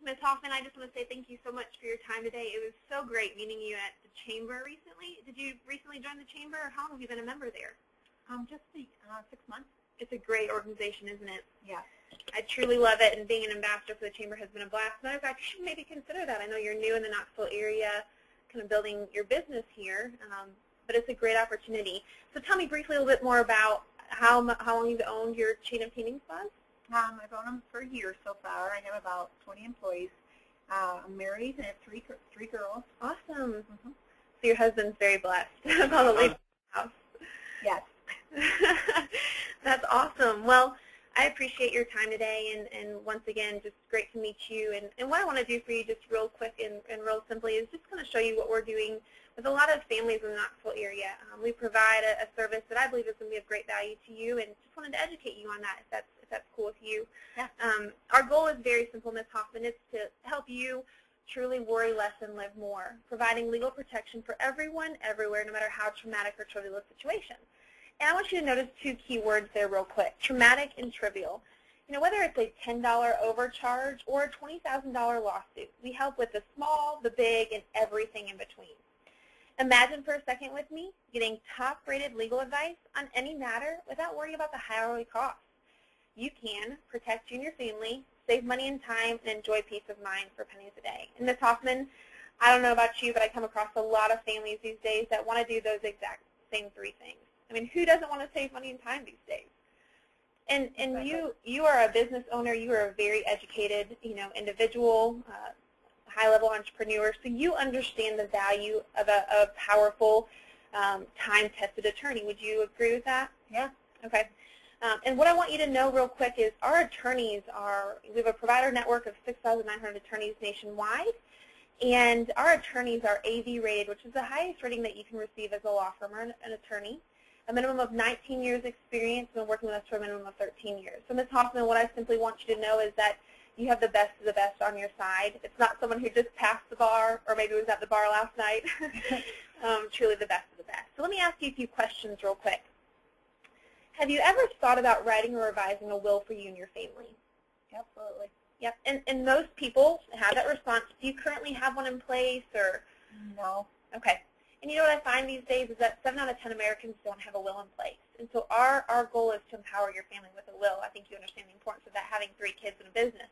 Ms. Hoffman, I just want to say thank you so much for your time today. It was so great meeting you at the Chamber recently. Did you recently join the Chamber, or how long have you been a member there? Just 6 months. It's a great organization, isn't it? Yeah. I truly love it, and being an ambassador for the Chamber has been a blast. Matter of fact, you should maybe consider that. I know you're new in the Knoxville area, kind of building your business here, but it's a great opportunity. So tell me briefly a little bit more about how long you've owned your chain of painting spas. I've owned them for a year so far. I have about 20 employees. I'm married and I have three girls. Awesome. So your husband's very blessed. All the ladies in the house. Yes. That's awesome. Well, I appreciate your time today, and once again, just great to meet you. And what I want to do for you just real quick and real simply is just kind of show you what we're doing with a lot of families in the Knoxville area. We provide a service that I believe is going to be of great value to you, and just wanted to educate you on that if that's cool with you. Yeah. Our goal is very simple, Ms. Hoffman. It's to help you truly worry less and live more, providing legal protection for everyone, everywhere, no matter how traumatic or trivial the situation. And I want you to notice two key words there real quick, traumatic and trivial. You know, whether it's a $10 overcharge or a $20,000 lawsuit, we help with the small, the big, and everything in between. Imagine for a second with me getting top-rated legal advice on any matter without worrying about the high hourly costs. You can protect you and your family, save money and time, and enjoy peace of mind for pennies a day. And Ms. Hoffman, I don't know about you, but I come across a lot of families these days that want to do those exact same three things. I mean, who doesn't want to save money and time these days? And you are a business owner. You are a very educated, individual, high-level entrepreneur. So you understand the value of a powerful, time-tested attorney. Would you agree with that? Yeah. Okay. And what I want you to know real quick is our attorneys we have a provider network of 6,900 attorneys nationwide. And our attorneys are AV rated, which is the highest rating that you can receive as a law firm or an attorney. A minimum of 19 years experience, and been working with us for a minimum of 13 years. So Ms. Hoffman, what I simply want you to know is that you have the best of the best on your side. It's not someone who just passed the bar or maybe was at the bar last night. Truly the best of the best. So let me ask you a few questions real quick. Have you ever thought about writing or revising a will for you and your family? Absolutely. Yep. And most people have that response. Do you currently have one in place, or? No. Okay. And you know what I find these days is that 7 out of 10 Americans don't have a will in place. And so our goal is to empower your family with a will. I think you understand the importance of that, having 3 kids in a business.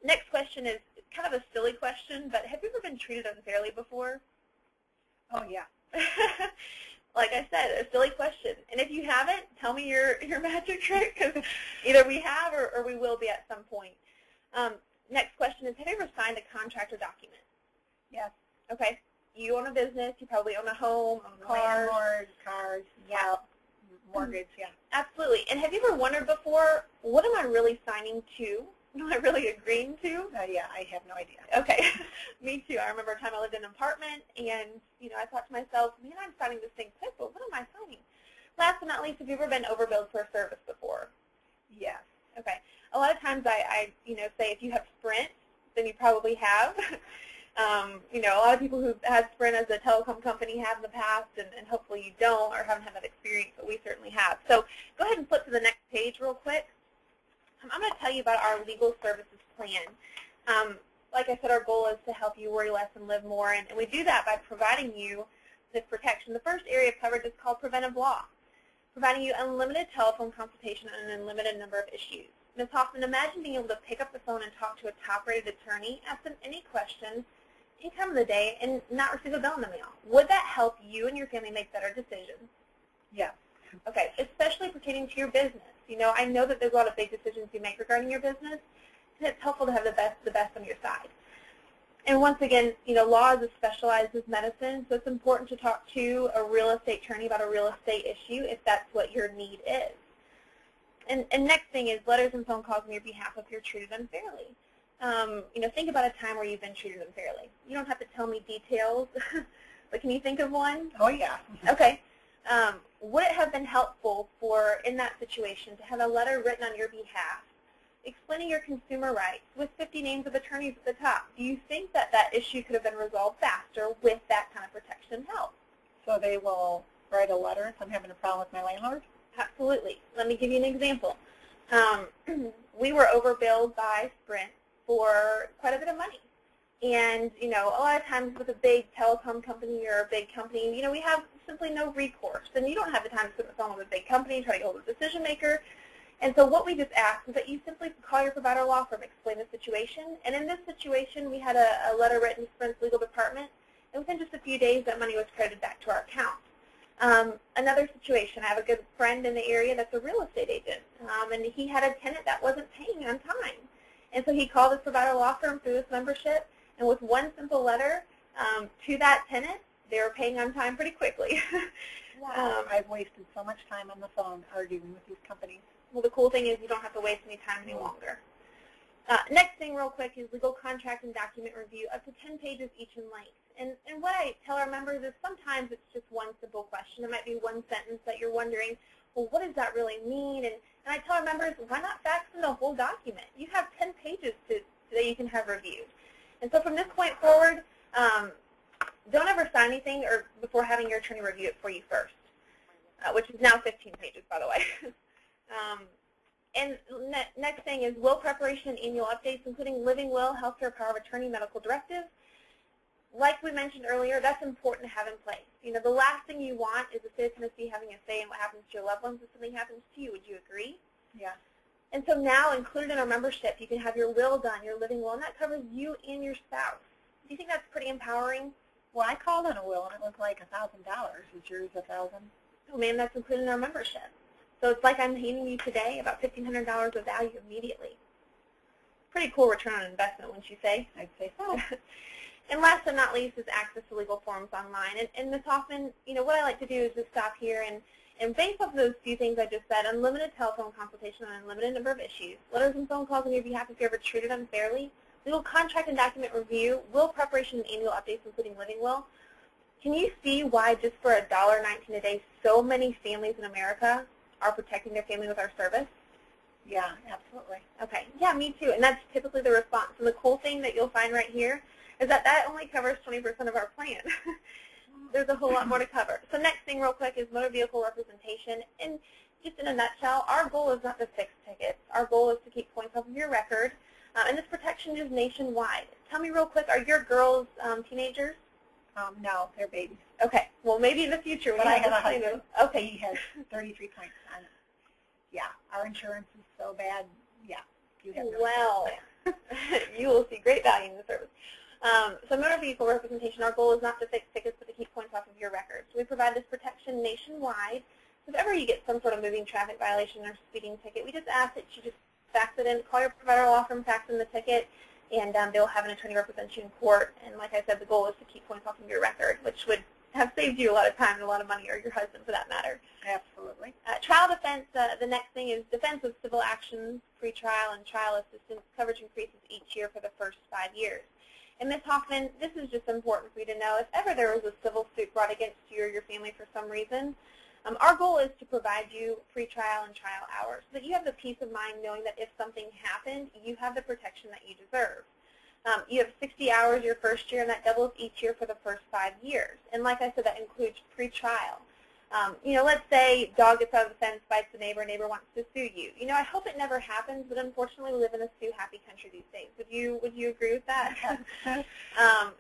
Next question is kind of a silly question, but have you ever been treated unfairly before? Oh, yeah. Like I said, a silly question. And if you haven't, tell me your magic trick, because either we have or we will be at some point. Next question is, have you ever signed a contract or document? Yes. Okay. You own a business. You probably own a home, own cars. Landlord, cars, yeah. Mortgage, yeah. Absolutely. And have you ever wondered before, what am I really signing to? Am I really agreeing to? Yeah, I have no idea. Okay. Me too. I remember a time I lived in an apartment, and, I thought to myself, man, I'm signing this thing quick, but what am I signing? Last but not least, have you ever been overbilled for a service before? Yes. Okay. A lot of times I say if you have Sprint, then you probably have. A lot of people who've had Sprint as a telecom company have in the past, and hopefully you don't or haven't had that experience, but we certainly have. So go ahead and flip to the next page real quick. I'm going to tell you about our legal services plan. Like I said, our goal is to help you worry less and live more, and we do that by providing you this protection. The first area of coverage is called preventive law, providing you unlimited telephone consultation on an unlimited number of issues. Ms. Hoffman, imagine being able to pick up the phone and talk to a top-rated attorney, ask them any questions, any time of the day, and not receive a bill in the mail. Would that help you and your family make better decisions? Yeah. Okay, especially pertaining to your business. I know that there's a lot of big decisions you make regarding your business, and it's helpful to have the best on your side. And once again, law is as specialized as medicine, so it's important to talk to a real estate attorney about a real estate issue if that's what your need is. And next thing is letters and phone calls on your behalf if you're treated unfairly. Think about a time where you've been treated unfairly. You don't have to tell me details, but can you think of one? Oh, yeah. Okay. Would it have been helpful in that situation to have a letter written on your behalf explaining your consumer rights with 50 names of attorneys at the top? Do you think that issue could have been resolved faster with that kind of protection help? So they will write a letter if I'm having a problem with my landlord? Absolutely. Let me give you an example. We were overbilled by Sprint, for quite a bit of money. And, you know, a lot of times with a big telecom company or a big company, you know, we have simply no recourse. And you don't have the time to sit on the phone with a big company and try to get hold of a decision maker. And so what we just ask is that you simply call your provider law firm, explain the situation. And in this situation, we had a letter written to Sprint's legal department. And within just a few days, that money was credited back to our account. Another situation, I have a good friend in the area that's a real estate agent. And he had a tenant that wasn't paying on time. And so he called his provider law firm through his membership. And with one simple letter to that tenant, they were paying on time pretty quickly. Wow. I've wasted so much time on the phone arguing with these companies. Well, the cool thing is you don't have to waste any time any longer. Next thing real quick is legal contract and document review, up to 10 pages each in length. And what I tell our members is sometimes it's just one simple question. It might be one sentence that you're wondering, well, what does that really mean? And I tell our members, why not fax them the whole document? You have 10 pages that you can have reviewed. And so from this point forward, don't ever sign anything or before having your attorney review it for you first, which is now 15 pages, by the way. And next thing is will preparation and annual updates, including living will, healthcare power of attorney, medical directive. Like we mentioned earlier, that's important to have in place. You know, the last thing you want is the state of Tennessee having a say in what happens to your loved ones if something happens to you. Would you agree? Yeah. And so now, included in our membership, you can have your will done, your living will, and that covers you and your spouse. Do you think that's pretty empowering? Well, I called on a will, and it was like $1,000. Is yours $1,000? Oh, man, that's included in our membership. So it's like I'm handing you today about $1,500 of value immediately. Pretty cool return on investment, wouldn't you say? I'd say so. And last but not least is access to legal forms online. And Ms. Hoffman, you know, what I like to do is just stop here and based off of those few things I just said, unlimited telephone consultation on an unlimited number of issues, letters and phone calls on your behalf if you're ever treated unfairly, legal contract and document review, will preparation and annual updates including living will. Can you see why just for $1.19 a day so many families in America are protecting their family with our service? Yeah, absolutely. Okay, yeah, me too. And that's typically the response. And the cool thing that you'll find right here is that only covers 20% of our plan. There's a whole lot more to cover. So next thing real quick is motor vehicle representation. And just in a nutshell, our goal is not to fix tickets. Our goal is to keep points off of your record. And this protection is nationwide. Tell me real quick, are your girls teenagers? No, they're babies. Okay, well maybe in the future. But I have a husband. Okay. He has 33 points on it. Yeah, our insurance is so bad. Yeah, you have no well, you will see great value in the service. So motor vehicle representation, our goal is not to fix tickets, but to keep points off of your record. So we provide this protection nationwide. So if ever you get some sort of moving traffic violation or speeding ticket, we just ask that you just fax it in, call your provider law firm, fax in the ticket, and they'll have an attorney represent you in court. And like I said, the goal is to keep points off of your record, which would have saved you a lot of time and a lot of money, or your husband for that matter. Absolutely. Trial defense, the next thing is defense of civil actions, pre-trial, and trial assistance. Coverage increases each year for the first 5 years. And Ms. Hoffman, this is just important for you to know. If ever there was a civil suit brought against you or your family for some reason, our goal is to provide you pre-trial and trial hours so that you have the peace of mind knowing that if something happened, you have the protection that you deserve. You have 60 hours your first year, and that doubles each year for the first 5 years. And like I said, that includes pre-trial. You know, let's say dog gets out of the fence, bites the neighbor wants to sue you. You know, I hope it never happens, but unfortunately we live in a sue-happy country these days. Would you agree with that?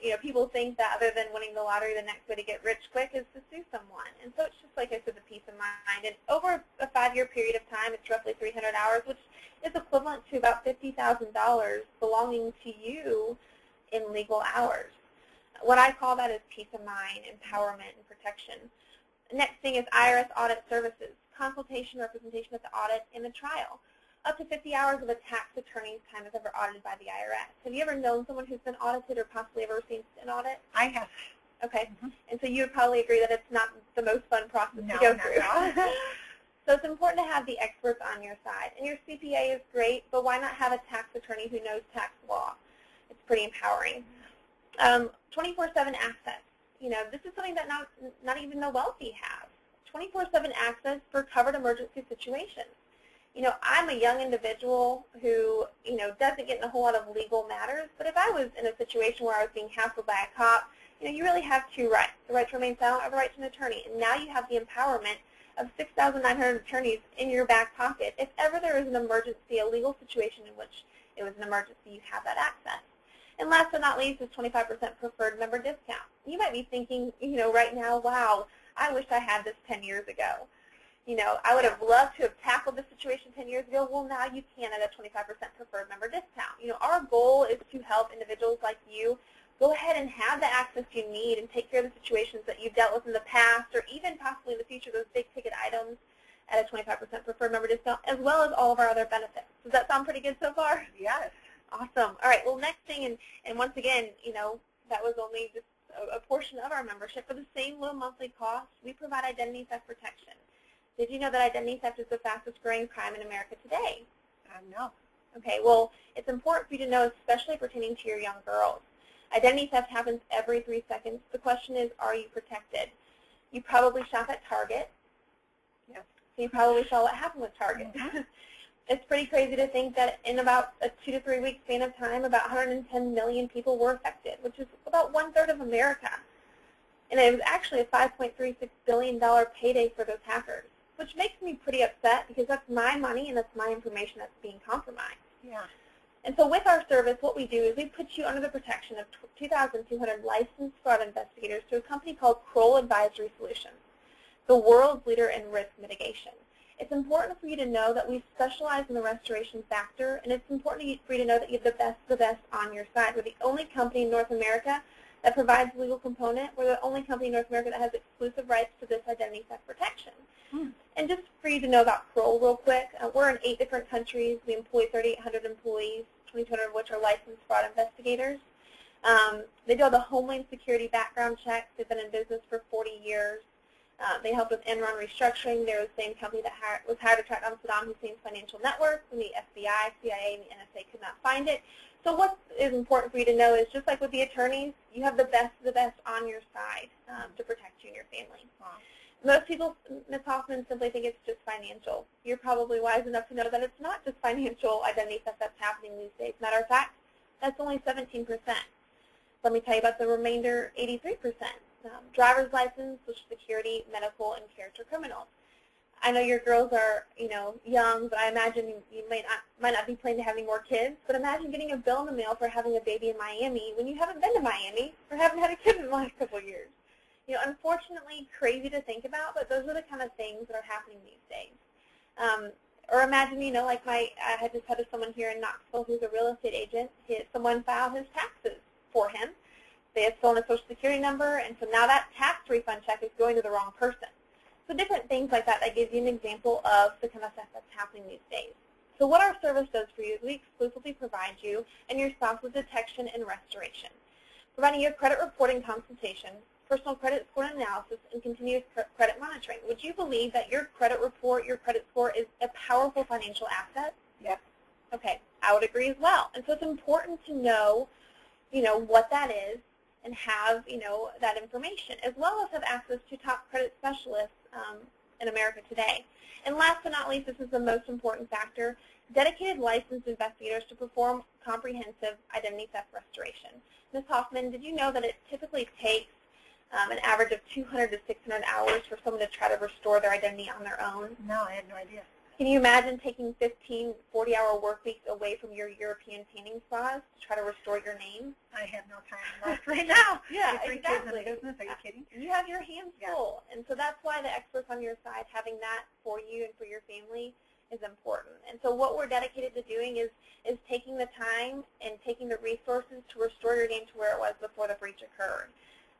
You know, people think that other than winning the lottery, the next way to get rich quick is to sue someone. And so it's just, like I said, the peace of mind. And over a 5-year period of time, it's roughly 300 hours, which is equivalent to about $50,000 belonging to you in legal hours. What I call that is peace of mind, empowerment, and protection. Next thing is IRS audit services, consultation, representation at the audit, and the trial. Up to 50 hours of a tax attorney's time is ever audited by the IRS. Have you ever known someone who's been audited or possibly ever received an audit? I have. Okay. And so you would probably agree that it's not the most fun process to go through. So it's important to have the experts on your side. And your CPA is great, but why not have a tax attorney who knows tax law? It's pretty empowering. 24/7 access. You know, this is something that not even the wealthy have. 24/7 access for covered emergency situations. You know, I'm a young individual who, you know, doesn't get in a whole lot of legal matters, but if I was in a situation where I was being hassled by a cop, you know, you really have two rights, the right to remain silent or the right to an attorney. And now you have the empowerment of 6,900 attorneys in your back pocket. If ever there is an emergency, a legal situation in which it was an emergency, you have that access. And last but not least is 25% preferred member discount. You might be thinking, right now, wow, I wish I had this 10 years ago. I would have loved to have tackled this situation 10 years ago. Well, now you can at a 25% preferred member discount. Our goal is to help individuals like you go ahead and have the access you need and take care of the situations that you've dealt with in the past or even possibly in the future, those big ticket items at a 25% preferred member discount, as well as all of our other benefits. Does that sound pretty good so far? Yes. Awesome. All right, well, next thing, and once again, that was only just a portion of our membership. For the same low monthly cost, we provide identity theft protection. Did you know that identity theft is the fastest growing crime in America today? No. Okay, well, it's important for you to know, especially pertaining to your young girls. Identity theft happens every 3 seconds. The question is, are you protected? You probably shop at Target. Yes. So you probably saw what happened with Target. Mm-hmm. It's pretty crazy to think that in about a 2 to 3 week span of time, about 110 million people were affected, which is about 1/3 of America. And it was actually a $5.36 billion payday for those hackers, which makes me pretty upset because that's my money and that's my information that's being compromised. Yeah. And so with our service, what we do is we put you under the protection of 2,200 licensed fraud investigators through a company called Kroll Advisory Solutions, the world's leader in risk mitigation. It's important for you to know that we specialize in the restoration factor, and it's important for you to know that you have the best on your side. We're the only company in North America that provides the legal component. We're the only company in North America that has exclusive rights to this identity theft protection. And just for you to know about Kroll real quick, we're in 8 different countries. We employ 3,800 employees, 2,200 of which are licensed fraud investigators. They do all the Homeland Security background checks. They've been in business for 40 years. They helped with Enron restructuring. They're the same company that was hired to track down Saddam Hussein's financial networks, and the FBI, CIA, and the NSA could not find it. So what is important for you to know is, just like with the attorneys, you have the best of the best on your side to protect you and your family. Wow. Most people, Ms. Hoffman, simply think it's just financial. You're probably wise enough to know that it's not just financial identity theft that's happening these days. Matter of fact, that's only 17%. Let me tell you about the remainder, 83%. Driver's license, Social Security, medical, and character criminals. I know your girls are, young, but I imagine you might not be planning to have any more kids. But imagine getting a bill in the mail for having a baby in Miami when you haven't been to Miami or haven't had a kid in the last couple of years. Unfortunately, crazy to think about, but those are the kind of things that are happening these days. Or imagine, like I had just had someone here in Knoxville who's a real estate agent. Someone filed his taxes for him. They had stolen a Social Security number, and so now that tax refund check is going to the wrong person. So different things like that gives you an example of the kind of stuff that's happening these days. So what our service does for you is we exclusively provide you and your spouse with detection and restoration, providing you a credit reporting consultation, personal credit score analysis, and continuous credit monitoring. Would you believe that your credit report, your credit score, is a powerful financial asset? Yes. Okay, I would agree as well. And so it's important to know, what that is and have, that information, as well as have access to top credit specialists in America today. And last but not least, this is the most important factor, dedicated licensed investigators to perform comprehensive identity theft restoration. Ms. Hoffman, did you know that it typically takes an average of 200 to 600 hours for someone to try to restore their identity on their own? No, I had no idea. Can you imagine taking 15 40-hour work weeks away from your European tanning spas to try to restore your name? I have no time left right now. Yeah, exactly. Kids in the business. Are you kidding? You have your hands full. And so that's why the experts on your side, having that for you and for your family, is important. And so what we're dedicated to doing is taking the time and taking the resources to restore your name to where it was before the breach occurred,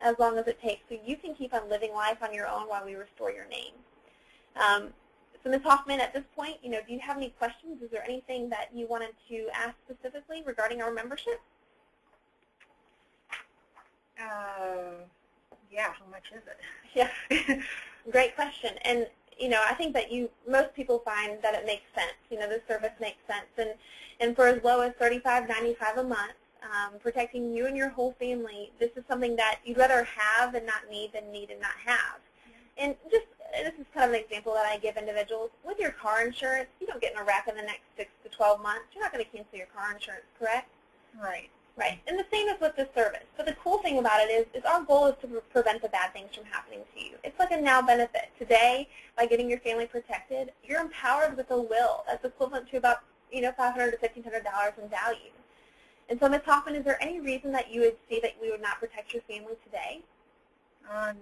as long as it takes, so you can keep on living life on your own while we restore your name. So Ms. Hoffman, at this point, do you have any questions? Is there anything that you wanted to ask specifically regarding our membership? Yeah, how much is it? Yeah, great question. And, I think that most people find that it makes sense. The service makes sense. And for as low as $35.95 a month, protecting you and your whole family, this is something that you'd rather have and not need than need and not have. And this is kind of an example that I give individuals. With your car insurance, you don't get in a wreck in the next 6 to 12 months. You're not going to cancel your car insurance, correct? Right. Right. And the same is with this service. But the cool thing about it is our goal is to prevent the bad things from happening to you. It's like a now benefit. Today, by getting your family protected, you're empowered with a will. That's equivalent to about $500 to $1,500 in value. And so, Ms. Hoffman, is there any reason that you would see that we would not protect your family today?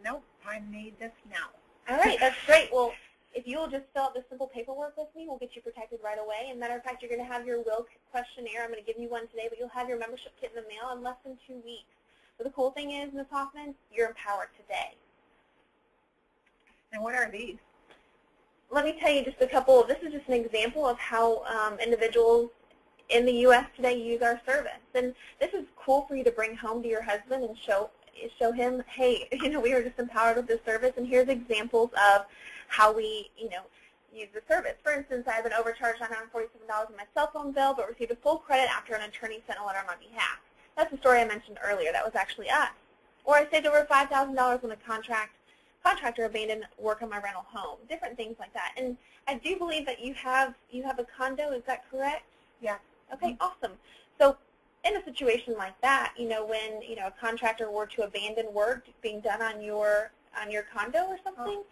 Nope, I need this now. All right, that's great. Well, if you will just fill out this simple paperwork with me, we'll get you protected right away. And matter of fact, you're going to have your will questionnaire. I'm going to give you one today, but you'll have your membership kit in the mail in less than 2 weeks. So the cool thing is, Ms. Hoffman, you're empowered today. And what are these? Let me tell you just a couple. This is just an example of how individuals in the U.S. today use our service. And this is cool for you to bring home to your husband and show him, hey, we were just empowered with this service, and here's examples of how we, use the service. For instance, I've been overcharged $947 in my cell phone bill, but received a full credit after an attorney sent a letter on my behalf. That's the story I mentioned earlier. That was actually us. Or I saved over $5,000 when a contractor abandoned work on my rental home. Different things like that. And I do believe that you have a condo. Is that correct? Yeah. Okay, awesome. So in a situation like that, when a contractor were to abandon work being done on your condo or something,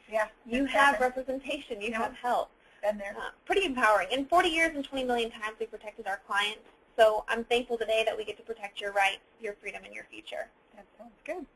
you have representation, you have help. Been there. Pretty empowering. In 40 years and 20 million times, we've protected our clients. So I'm thankful today that we get to protect your rights, your freedom, and your future. That sounds good.